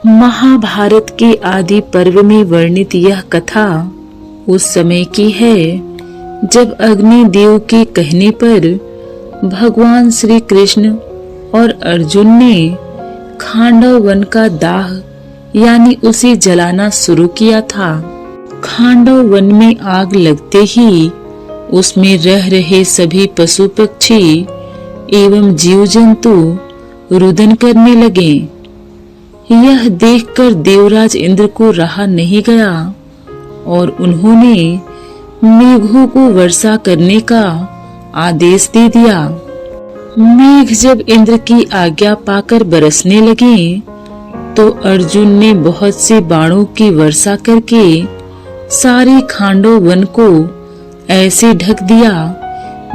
महाभारत के आदि पर्व में वर्णित यह कथा उस समय की है जब अग्निदेव के कहने पर भगवान श्री कृष्ण और अर्जुन ने खांडव वन का दाह यानी उसे जलाना शुरू किया था। खांडव वन में आग लगते ही उसमें रह रहे सभी पशु पक्षी एवं जीव जंतु रुदन करने लगे। यह देखकर देवराज इंद्र को रहा नहीं गया और उन्होंने मेघों को वर्षा करने का आदेश दे दिया। मेघ जब इंद्र की आज्ञा पाकर बरसने लगे तो अर्जुन ने बहुत से बाणों की वर्षा करके सारे खांडव वन को ऐसे ढक दिया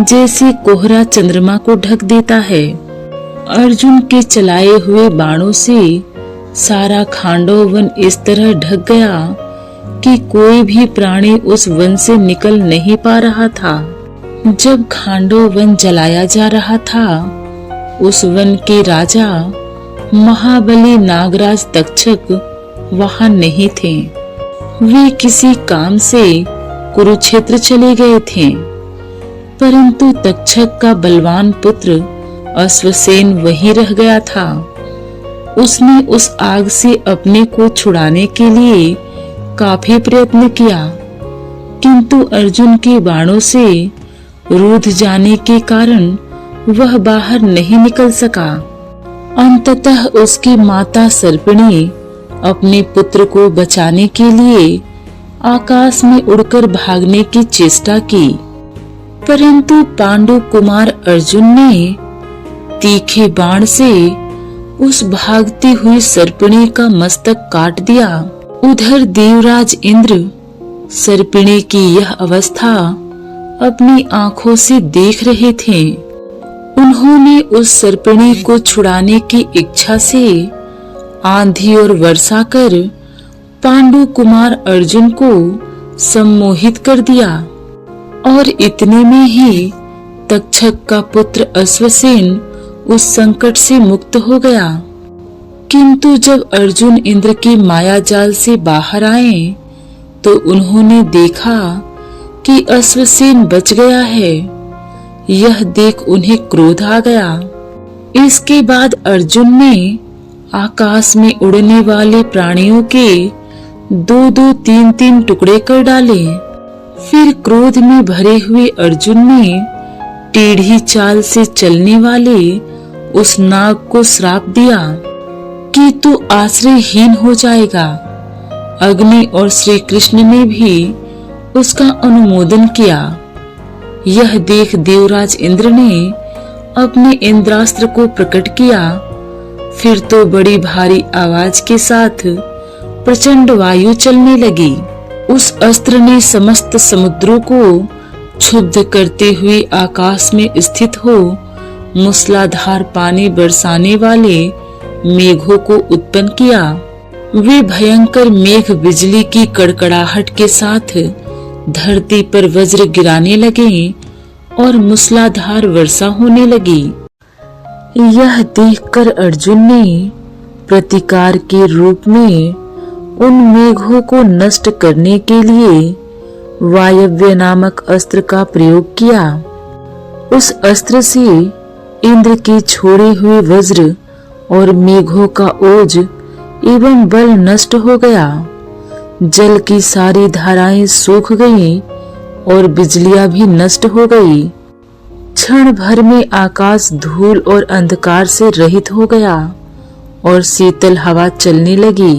जैसे कोहरा चंद्रमा को ढक देता है। अर्जुन के चलाए हुए बाणों से सारा खांडव वन इस तरह ढक गया कि कोई भी प्राणी उस वन से निकल नहीं पा रहा था। जब खांडव वन जलाया जा रहा था, उस वन के राजा महाबली नागराज तक्षक वहां नहीं थे। वे किसी काम से कुरुक्षेत्र चले गए थे, परंतु तक्षक का बलवान पुत्र अश्वसेन वहीं रह गया था। उसने उस आग से अपने को छुड़ाने के लिए काफी प्रयत्न किया, किंतु अर्जुन के बाणों से रूठ जाने के कारण वह बाहर नहीं निकल सका। अंततः उसकी माता सर्पिणी अपने पुत्र को बचाने के लिए आकाश में उड़कर भागने की चेष्टा की, परंतु पांडु कुमार अर्जुन ने तीखे बाण से उस भागती हुई सर्पिणी का मस्तक काट दिया। उधर देवराज इंद्र सर्पिणी की यह अवस्था अपनी आंखों से देख रहे थे। उन्होंने उस सर्पिणी को छुड़ाने की इच्छा से आंधी और वर्षा कर पांडु कुमार अर्जुन को सम्मोहित कर दिया और इतने में ही तक्षक का पुत्र अश्वसेन उस संकट से मुक्त हो गया। किंतु जब अर्जुन इंद्र की माया जाल से बाहर आए तो उन्होंने देखा कि अश्वसेन बच गया है। यह देख उन्हें क्रोध आ गया। इसके बाद अर्जुन ने आकाश में उड़ने वाले प्राणियों के दो दो तीन तीन टुकड़े कर डाले। फिर क्रोध में भरे हुए अर्जुन ने टेढ़ी चाल से चलने वाले उस नाग को श्राप दिया कि तू आश्रयहीन हो जाएगा। अग्नि और श्री कृष्ण ने भी उसका अनुमोदन किया। यह देख देवराज इंद्र ने अपने इंद्रास्त्र को प्रकट किया। फिर तो बड़ी भारी आवाज के साथ प्रचंड वायु चलने लगी। उस अस्त्र ने समस्त समुद्रों को क्षुब्ध करते हुए आकाश में स्थित हो मूसलाधार पानी बरसाने वाले मेघों को उत्पन्न किया। वे भयंकर मेघ बिजली की कड़कड़ाहट के साथ धरती पर वज्र गिराने लगे और मूसलाधार वर्षा होने लगी। यह देखकर अर्जुन ने प्रतिकार के रूप में उन मेघों को नष्ट करने के लिए वायव्य नामक अस्त्र का प्रयोग किया। उस अस्त्र से इंद्र के छोड़े हुए वज्र और मेघों का ओज एवं बल नष्ट हो गया। जल की सारी धाराएं सूख गईं और बिजलियां भी नष्ट हो गई। क्षण भर में आकाश धूल और अंधकार से रहित हो गया और शीतल हवा चलने लगी।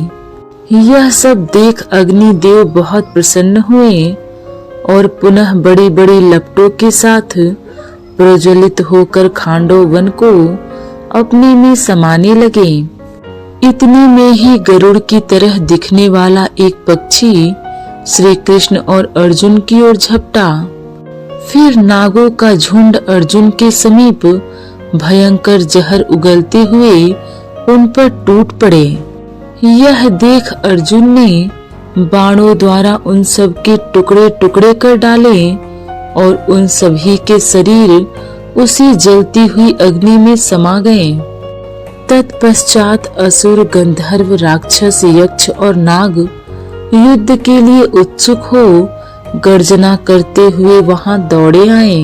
यह सब देख अग्निदेव बहुत प्रसन्न हुए और पुनः बड़ी बड़ी लपटों के साथ प्रज्वलित होकर खांडव वन को अपने में समाने लगे। इतने में ही गरुड़ की तरह दिखने वाला एक पक्षी श्री कृष्ण और अर्जुन की ओर झपटा। फिर नागों का झुंड अर्जुन के समीप भयंकर जहर उगलते हुए उन पर टूट पड़े। यह देख अर्जुन ने बाणों द्वारा उन सब के टुकड़े टुकड़े कर डाले और उन सभी के शरीर उसी जलती हुई अग्नि में समा गए। तत्पश्चात असुर, गंधर्व, राक्षस, यक्ष और नाग युद्ध के लिए उत्सुक हो गर्जना करते हुए वहां दौड़े आए।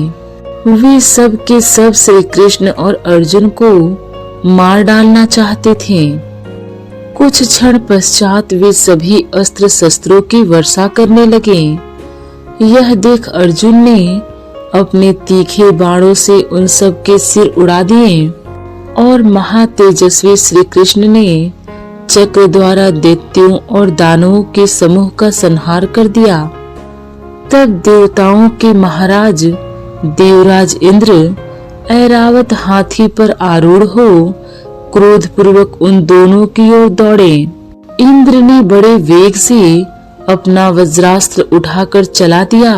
वे सब के सब श्री कृष्ण और अर्जुन को मार डालना चाहते थे। कुछ क्षण पश्चात वे सभी अस्त्र शस्त्रों की वर्षा करने लगे। यह देख अर्जुन ने अपने तीखे बाणों से उन सब के सिर उड़ा दिए और महातेजस्वी श्री कृष्ण ने चक्र द्वारा दैत्यों और दानवों के समूह का संहार कर दिया। तब देवताओं के महाराज देवराज इंद्र ऐरावत हाथी पर आरूढ़ हो क्रोध पूर्वक उन दोनों की ओर दौड़े। इंद्र ने बड़े वेग से अपना वज्रास्त्र उठाकर चला दिया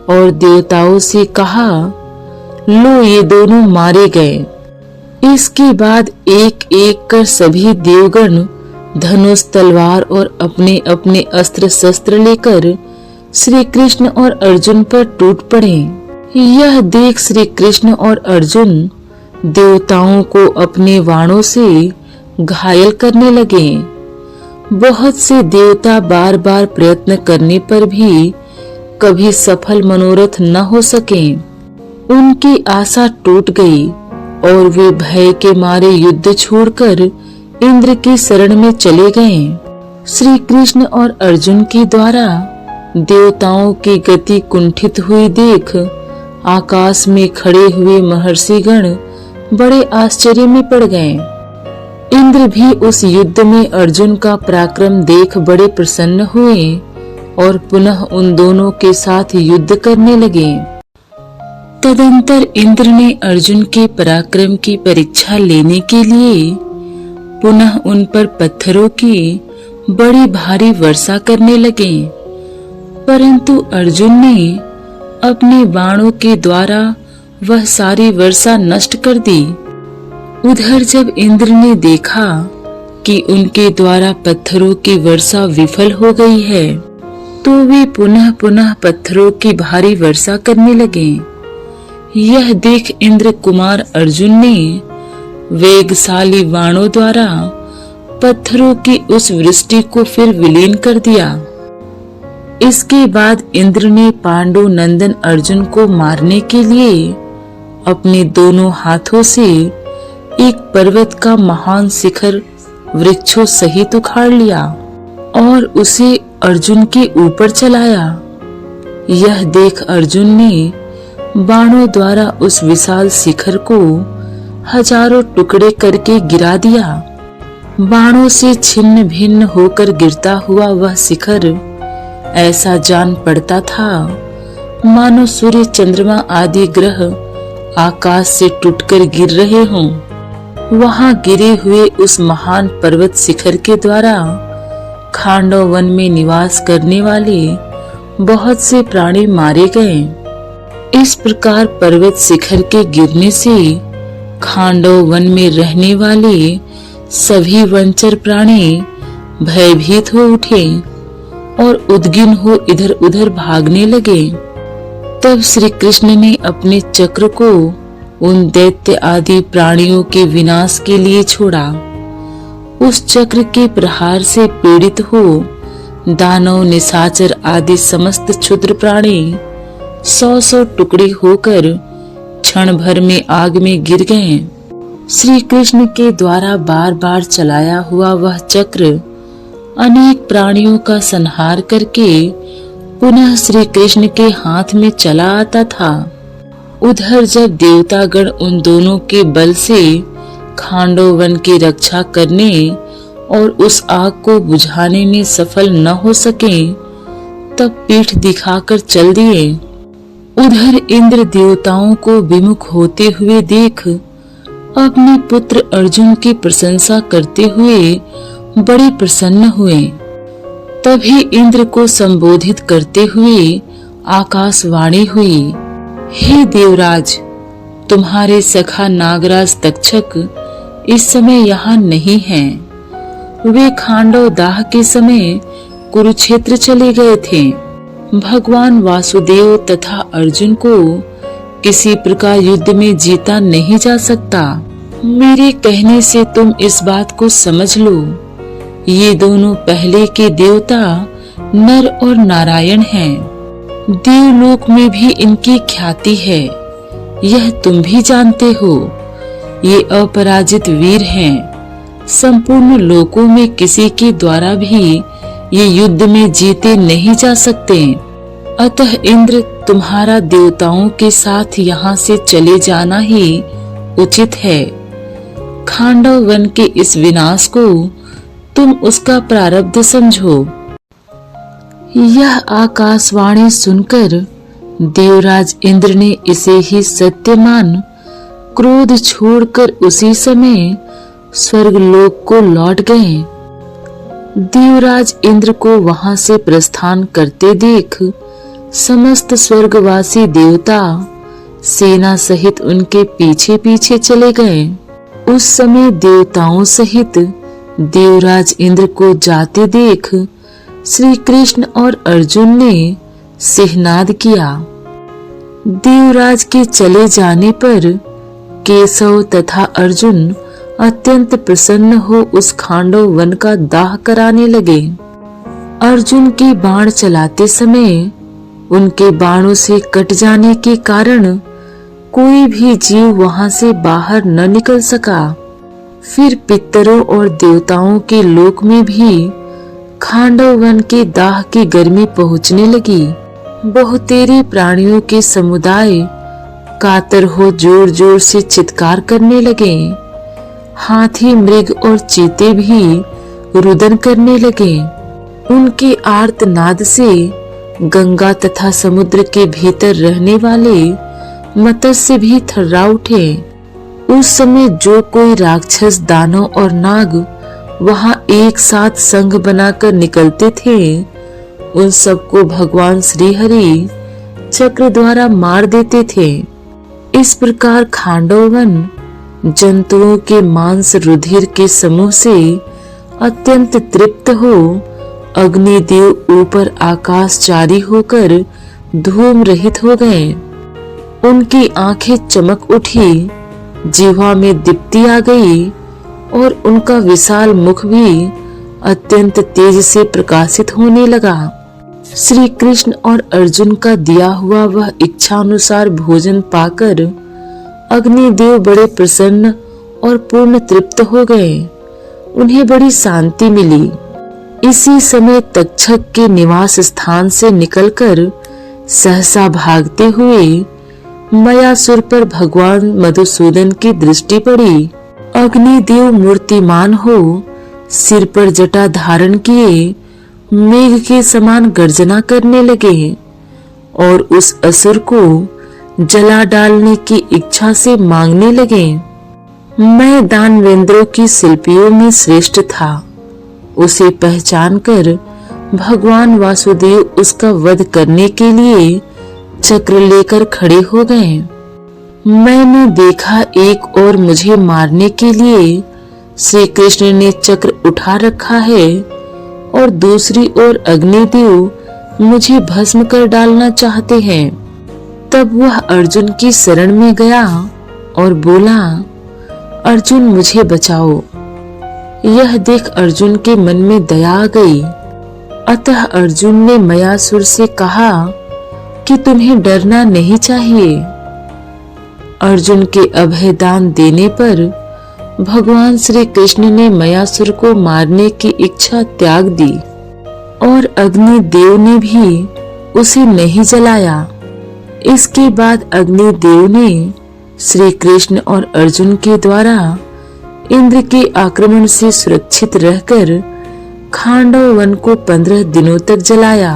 और देवताओं से कहा, लो ये दोनों मारे गए। इसके बाद एक एक कर सभी देवगण धनुष, तलवार और अपने अपने अस्त्र शस्त्र लेकर श्री कृष्ण और अर्जुन पर टूट पड़े। यह देख श्री कृष्ण और अर्जुन देवताओं को अपने बाणों से घायल करने लगे। बहुत से देवता बार बार प्रयत्न करने पर भी कभी सफल मनोरथ न हो सके। उनकी आशा टूट गई और वे भय के मारे युद्ध छोड़कर इंद्र की शरण में चले गए। श्री कृष्ण और अर्जुन के द्वारा देवताओं की गति कुंठित हुई देख आकाश में खड़े हुए महर्षिगण बड़े आश्चर्य में पड़ गए। इंद्र भी उस युद्ध में अर्जुन का पराक्रम देख बड़े प्रसन्न हुए और पुनः उन दोनों के साथ युद्ध करने लगे। तदंतर इंद्र ने अर्जुन के पराक्रम की परीक्षा लेने के लिए पुनः उन पर पत्थरों की बड़ी भारी वर्षा करने लगे, परंतु अर्जुन ने अपने बाणों के द्वारा वह सारी वर्षा नष्ट कर दी। उधर जब इंद्र ने देखा कि उनके द्वारा पत्थरों की वर्षा विफल हो गई है, तो वे पुनः पुनः पत्थरों की भारी वर्षा करने लगे। यह देख इंद्र कुमार अर्जुन ने वेगशाली बाणों द्वारा पत्थरों की उस वृष्टि को फिर विलीन कर दिया। इसके बाद इंद्र ने पांडु नंदन अर्जुन को मारने के लिए अपने दोनों हाथों से एक पर्वत का महान शिखर वृक्षों सहित उखाड़ लिया और उसे अर्जुन के ऊपर चलाया। यह देख अर्जुन ने बाणों द्वारा उस विशाल शिखर को हजारों टुकड़े करके गिरा दिया। बाणों से छिन्न भिन्न होकर गिरता हुआ वह शिखर ऐसा जान पड़ता था मानो सूर्य, चंद्रमा आदि ग्रह आकाश से टूटकर गिर रहे हों। वहां गिरे हुए उस महान पर्वत शिखर के द्वारा खांडव वन में निवास करने वाले बहुत से प्राणी मारे गए। इस प्रकार पर्वत शिखर के गिरने से खांडव वन में रहने वाले सभी वनचर प्राणी भयभीत हो उठे और उद्गिन हो इधर उधर भागने लगे। तब श्री कृष्ण ने अपने चक्र को उन दैत्य आदि प्राणियों के विनाश के लिए छोड़ा। उस चक्र के प्रहार से पीड़ित हो दानव, निशाचर आदि समस्त क्षुद्र प्राणी 100-100 टुकड़े होकर क्षण भर में आग में गिर गए। श्री कृष्ण के द्वारा बार बार चलाया हुआ वह चक्र अनेक प्राणियों का संहार करके पुनः श्री कृष्ण के हाथ में चला आता था। उधर जब देवतागण उन दोनों के बल से खांडव वन की रक्षा करने और उस आग को बुझाने में सफल न हो सके, तब पीठ दिखाकर चल दिए। उधर इंद्र देवताओं को विमुख होते हुए देख अपने पुत्र अर्जुन की प्रशंसा करते हुए बड़े प्रसन्न हुए। तभी इंद्र को संबोधित करते हुए आकाशवाणी हुई, हे देवराज, तुम्हारे सखा नागराज तक्षक इस समय यहाँ नहीं हैं। वे खांडव दाह के समय कुरुक्षेत्र चले गए थे। भगवान वासुदेव तथा अर्जुन को किसी प्रकार युद्ध में जीता नहीं जा सकता। मेरे कहने से तुम इस बात को समझ लो, ये दोनों पहले के देवता नर और नारायण हैं। देवलोक में भी इनकी ख्याति है, यह तुम भी जानते हो। ये अपराजित वीर हैं, संपूर्ण लोकों में किसी के द्वारा भी ये युद्ध में जीते नहीं जा सकते। अतः इंद्र, तुम्हारा देवताओं के साथ यहाँ से चले जाना ही उचित है। खांडव वन के इस विनाश को तुम उसका प्रारब्ध समझो। यह आकाशवाणी सुनकर देवराज इंद्र ने इसे ही सत्य मान क्रोध छोड़कर उसी समय स्वर्गलोक को लौट गए। देवराज इंद्र को वहां से प्रस्थान करते देख समस्त स्वर्गवासी देवता सेना सहित उनके पीछे पीछे चले गए। उस समय देवताओं सहित देवराज इंद्र को जाते देख श्री कृष्ण और अर्जुन ने सिंहनाद किया। देवराज के चले जाने पर केशव तथा अर्जुन अत्यंत प्रसन्न हो उस खांडव वन का दाह कराने लगे। अर्जुन के बाण चलाते समय उनके बाणों से कट जाने के कारण कोई भी जीव वहां से बाहर न निकल सका। फिर पितरों और देवताओं के लोक में भी खांडव वन के दाह की गर्मी पहुंचने लगी। बहुतेरे प्राणियों के समुदाय कातर हो जोर जोर से चित्कार करने लगे। हाथी, मृग और चीते भी रुदन करने लगे। उनके आर्तनाद से गंगा तथा समुद्र के भीतर रहने वाले मत्स्य भी थर्रा उठे। उस समय जो कोई राक्षस, दानव और नाग वहां एक साथ संघ बनाकर निकलते थे, उन सबको भगवान श्री हरि चक्र द्वारा मार देते थे। इस प्रकार खांडव वन जंतुओं के मांस रुधिर के समूह से अत्यंत तृप्त हो अग्निदेव ऊपर आकाशचारी होकर धूम रहित हो गए। उनकी आंखें चमक उठी, जिह्वा में दीप्ति आ गई और उनका विशाल मुख भी अत्यंत तेज से प्रकाशित होने लगा। श्री कृष्ण और अर्जुन का दिया हुआ वह इच्छा अनुसार भोजन पाकर अग्निदेव बड़े प्रसन्न और पूर्ण तृप्त हो गए। उन्हें बड़ी शांति मिली। इसी समय तक्षक के निवास स्थान से निकलकर सहसा भागते हुए मयासुर पर भगवान मधुसूदन की दृष्टि पड़ी। अग्निदेव मूर्तिमान हो सिर पर जटा धारण किए मेघ के समान गर्जना करने लगे और उस असुर को जला डालने की इच्छा से मांगने लगे। मैं दानवेंद्रों की शिल्पियों में श्रेष्ठ था, उसे पहचान कर भगवान वासुदेव उसका वध करने के लिए चक्र लेकर खड़े हो गए। मैंने देखा एक और मुझे मारने के लिए श्री कृष्ण ने चक्र उठा रखा है और दूसरी ओर अग्निदेव मुझे भस्म कर डालना चाहते हैं। तब वह अर्जुन की शरण में गया और बोला, अर्जुन मुझे बचाओ। यह देख अर्जुन के मन में दया आ गई। अतः अर्जुन ने मयासुर से कहा कि तुम्हें डरना नहीं चाहिए। अर्जुन के अभयदान देने पर भगवान श्री कृष्ण ने मयासुर को मारने की इच्छा त्याग दी और अग्निदेव ने भी उसे नहीं जलाया। इसके बाद अग्निदेव ने श्री कृष्ण और अर्जुन के द्वारा इंद्र के आक्रमण से सुरक्षित रहकर खांडव वन को 15 दिनों तक जलाया।